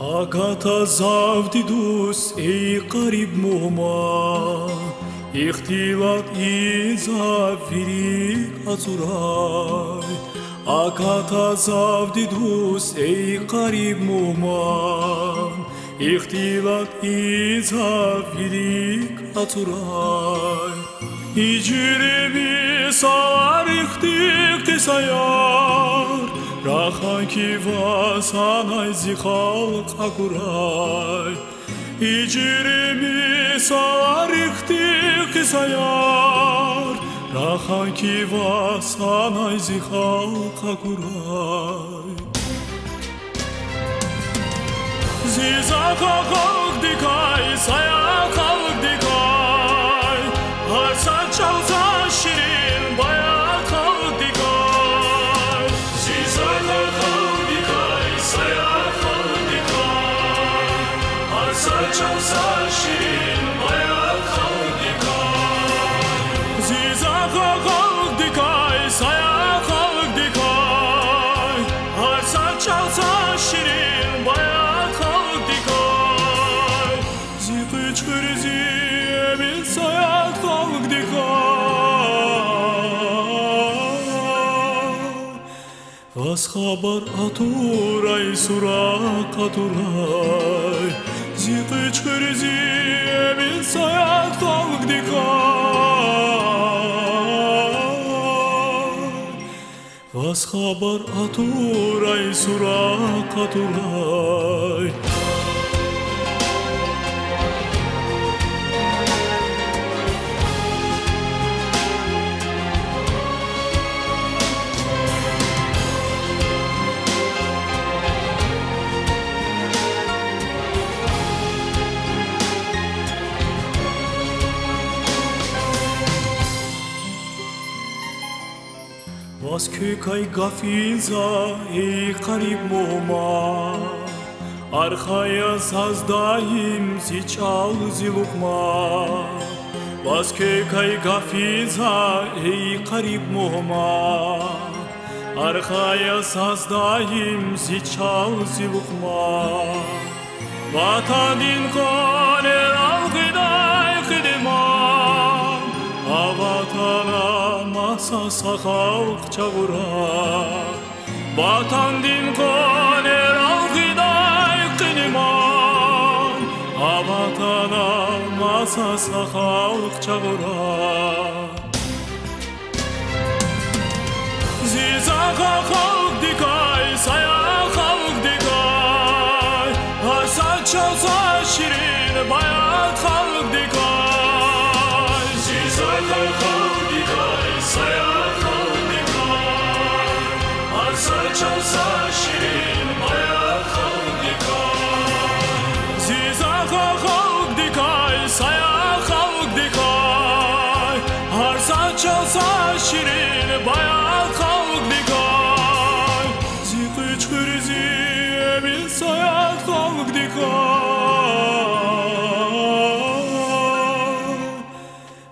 Агата завдидус эй қариб мума ихтилат иза вирик ацурай Агата завдидус эй қариб мума ихтилат иза вирик ацурай Иджиреби сар ихтик тесаяр Раханки васанай зихал қагурай Иджиреми сарихтик саяр Раханки васанай зихал қагурай Зиза қағық дикай сая қалық дикай Арсан чалза ширин баят қалық дикай Чалса ширин баят халық дикай Зизаға халық дикай сая халық дикай Арса чалса ширин баят халық дикай Зиқычқыр зиемін саят халық дикай Васхабар атурай сурақ атурай Зиқычқыр зиемін саят халық дикай Васхабар атурай сурақ атурай Васкекай гафиза эй қариб мума Архая саздаим зичал зилукма Васкекай гафиза эй қариб мума Архая саздаим зичал зилукма Ватанин конер алғидай қидиман Аватана Sasa xalq çağırar Vatan-din qoner alğıday qiniman Avatana masasa xalq çağırar Zizağa xalq dikay, saya xalq dikay Harsa çalsa şirin bayat xalq dikay Zizağa xalq dikay Sayat xalq dikay Arsa çalsa şirin bayat xalq dikay Zizağa xalq dikay Sayat xalq dikay Arsa çalsa şirin bayat xalq dikay Ziqычqır ziyemin sayat xalq dikay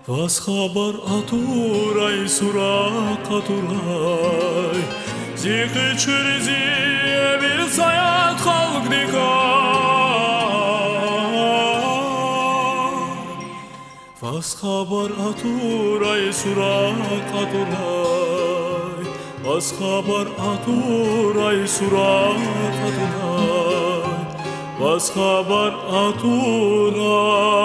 Васхабар атурай сурақ атурай Зиқычқыр зиемін саят халық дикай Васхабар атурай сурақ атурай Васхабар атурай сурақ атурай Васхабар атурай